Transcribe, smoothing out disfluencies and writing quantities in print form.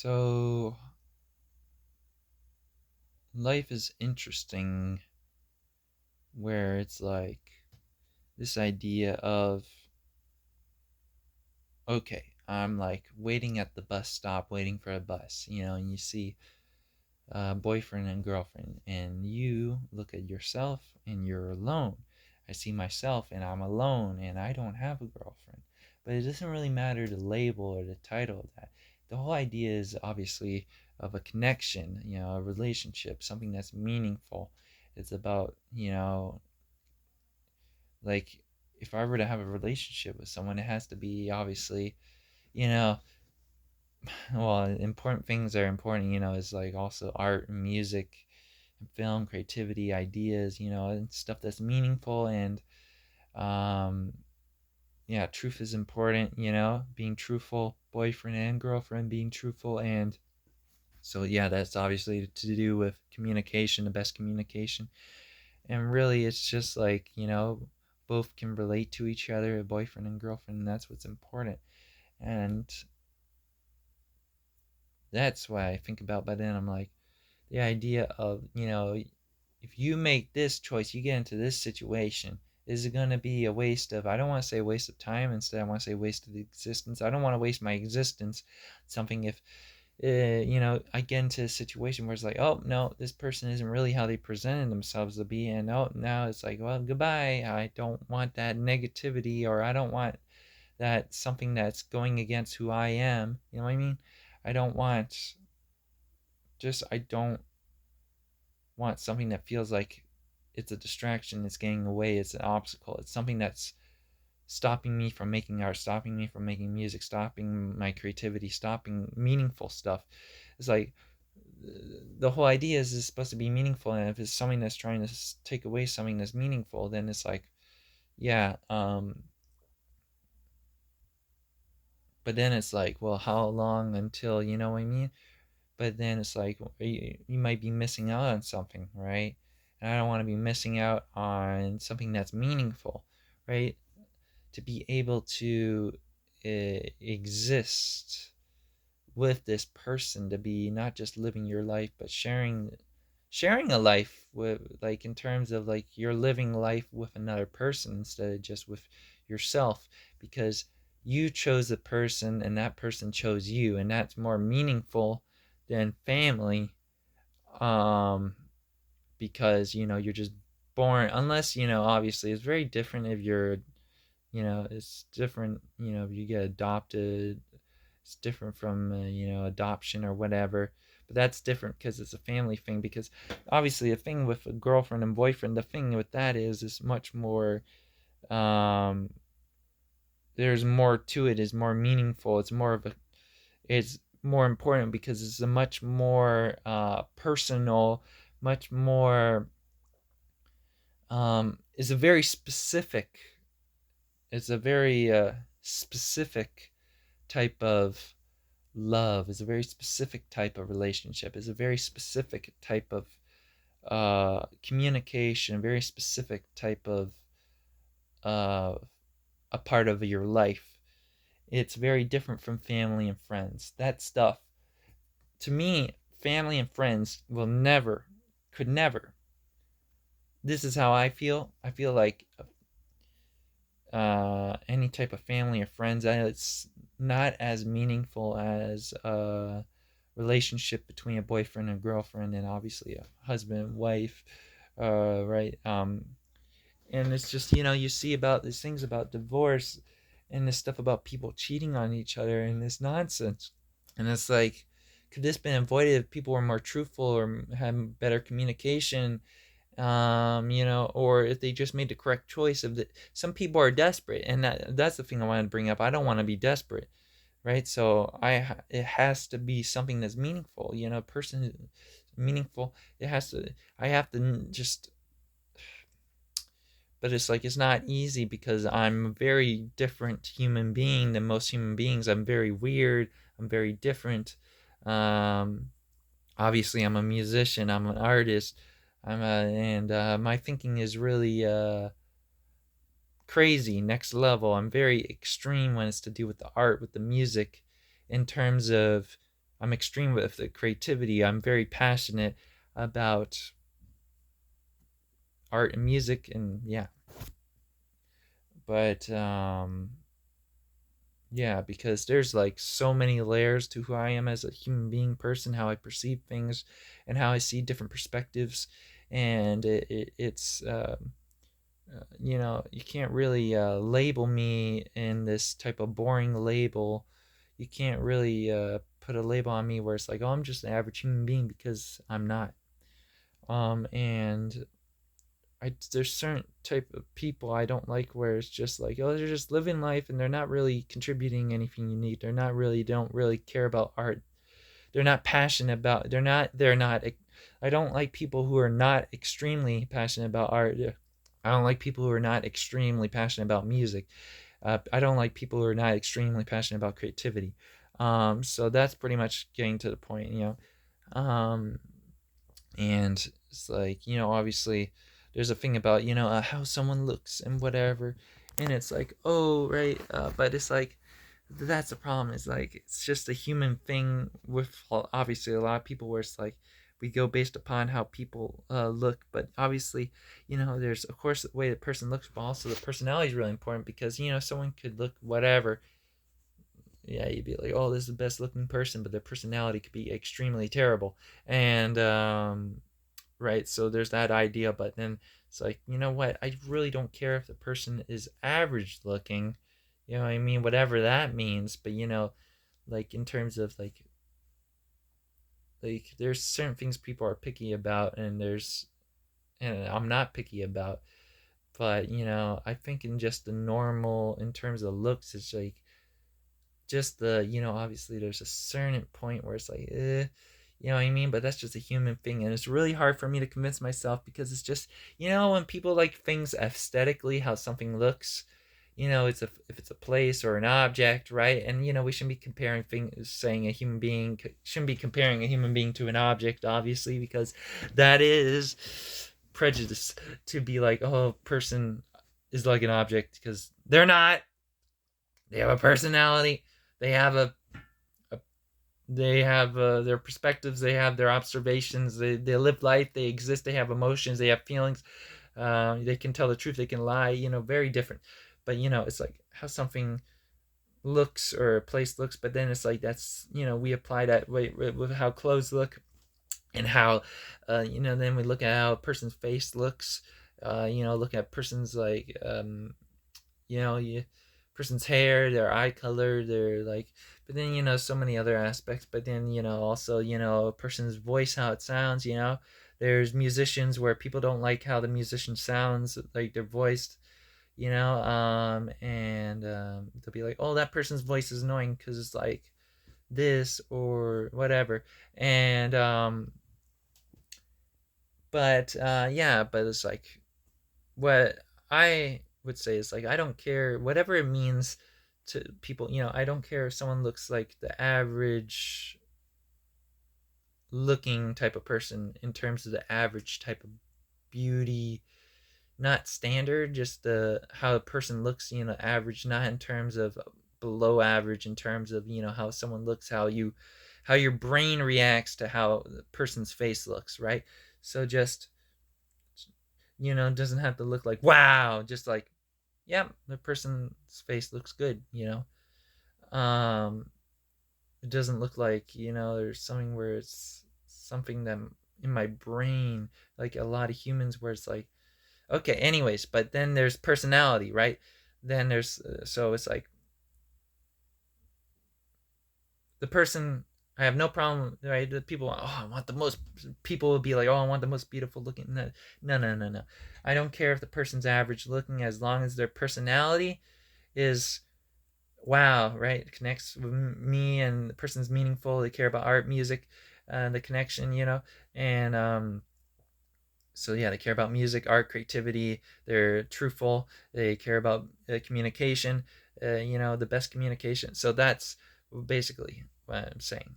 So, life is interesting where it's like this idea of, okay, I'm like waiting at the bus stop, waiting for a bus, and you see boyfriend and girlfriend, and you look at yourself and you're alone. I see myself and I'm alone and I don't have a girlfriend. But it doesn't really matter the label or the title of that. The whole idea is obviously of a connection, a relationship, something that's meaningful. It's about, like if I were to have a relationship with someone, it has to be obviously, you know, well, important things are important, is like also art and music and film, creativity, ideas, and stuff that's meaningful. And um, yeah, truth is important, being truthful, boyfriend and girlfriend being truthful. And so, yeah, that's obviously to do with communication, the best communication. And really, it's just like, both can relate to each other, a boyfriend and girlfriend, and that's what's important. And that's why I think about, but then I'm like, the idea of, if you make this choice, you get into this situation, is it going to be a waste of, I don't want to say waste of time, instead I want to say waste of existence. I don't want to waste my existence something if I get into a situation where it's like, oh no, this person isn't really how they presented themselves to be, and oh, now it's like, well, goodbye. I don't want that negativity, or I don't want that something that's going against who I am. You know what I mean? I don't want I don't want something that feels like it's a distraction, it's getting away, it's an obstacle, it's something that's stopping me from making art, stopping me from making music, stopping my creativity, stopping meaningful stuff. It's like the whole idea is it's supposed to be meaningful, and if it's something that's trying to take away something that's meaningful, then it's like, yeah, but then it's like, well, how long until, you know what I mean? But then it's like you might be missing out on something, right? And I don't want to be missing out on something that's meaningful, right? To be able to exist with this person, to be not just living your life but sharing a life with, like, in terms of like you're living life with another person instead of just with yourself, because you chose a person and that person chose you, and that's more meaningful than family. um because you're just born, unless, obviously it's very different if you're, it's different, if you get adopted. It's different from adoption or whatever, but that's different because it's a family thing. Because obviously a thing with a girlfriend and boyfriend, the thing with that is much more, um there's more to it, is more meaningful, it's more important because it's a much more personal, much more, is a very specific, it's a very specific type of love, is a very specific type of relationship, is a very specific type of communication, a very specific type of uh, a part of your life. It's very different from family and friends. That stuff, to me, family and friends will never, could never. This is how I feel. I feel like any type of family or friends, it's not as meaningful as a relationship between a boyfriend and girlfriend, and obviously a husband and wife, right? And it's just, you see about these things about divorce and this stuff about people cheating on each other and this nonsense, and it's like, could this been avoided if people were more truthful or had better communication, or if they just made the correct choice of the. Some people are desperate, and that's the thing I want to bring up. I don't want to be desperate, right? So it has to be something that's meaningful. Person meaningful. It has to. I have to just. But it's like it's not easy because I'm a very different human being than most human beings. I'm very weird. I'm very different. Um, Obviously, I'm a musician. I'm an artist. And my thinking is really crazy, next level. I'm very extreme when it's to do with the art, with the music, in terms of I'm extreme with the creativity. I'm very passionate about art and music, and yeah. But yeah, because there's like so many layers to who I am as a human being person, how I perceive things, and how I see different perspectives, and you can't really label me in this type of boring label. You can't really put a label on me where it's like, oh, I'm just an average human being, because I'm not. And there's certain type of people I don't like where it's just like, oh, they're just living life and they're not really contributing anything unique. Don't really care about art. They're not passionate about. They're not. I don't like people who are not extremely passionate about art. I don't like people who are not extremely passionate about music. I don't like people who are not extremely passionate about creativity. So that's pretty much getting to the point, Um, and it's like, obviously there's a thing about, how someone looks and whatever, and it's like, oh, right, but it's like, that's the problem, is like, it's just a human thing with, obviously, a lot of people, where it's like we go based upon how people look, but obviously, there's, of course, the way the person looks, but also the personality is really important, because someone could look whatever. Yeah, you'd be like, oh, this is the best looking person, but their personality could be extremely terrible. And right, so there's that idea, but then it's like, you know what, I really don't care if the person is average looking, what I mean, whatever that means. But like, in terms of like there's certain things people are picky about, and I'm not picky about. But I think in just the normal, in terms of looks, it's like, just obviously there's a certain point where it's like, you know what I mean? But that's just a human thing, and it's really hard for me to convince myself, because it's just, when people like things aesthetically, how something looks, if it's a place or an object, right? And we shouldn't be comparing things, saying a human being shouldn't be comparing a human being to an object, obviously, because that is prejudice, to be like, oh, a person is like an object, because they're not. They have a personality. They have a they have their perspectives. They have their observations. They live life. They exist. They have emotions. They have feelings. They can tell the truth. They can lie. Very different. But it's like how something looks, or a place looks. But then it's like, that's, we apply that with how clothes look, and how then we look at how a person's face looks. Look at person's, like, you person's hair, their eye color, their, like, but then so many other aspects. But then also, a person's voice, how it sounds. There's musicians where people don't like how the musician sounds, like their voice. And they'll be like, oh, that person's voice is annoying because it's like this or whatever. And but yeah, but it's like, what I would say is, like, I don't care whatever it means to people. I don't care if someone looks like the average looking type of person, in terms of the average type of beauty, not standard, just how a person looks, average, not in terms of below average, in terms of how someone looks, how your brain reacts to how the person's face looks, right? So just, doesn't have to look like, wow, just like, yeah, the person's face looks good. Um, it doesn't look like, there's something where it's something that in my brain, like a lot of humans, where it's like, okay, anyways. But then there's personality, right? Then there's so it's like, the person, I have no problem, right? The people, oh, I want the most, people will be like, oh, I want the most beautiful looking. No, no, no, no, no. I don't care if the person's average looking, as long as their personality is, wow, right? It connects with me, and the person's meaningful. They care about art, music, the connection, and so yeah, they care about music, art, creativity. They're truthful. They care about communication. The best communication. So that's basically what I'm saying.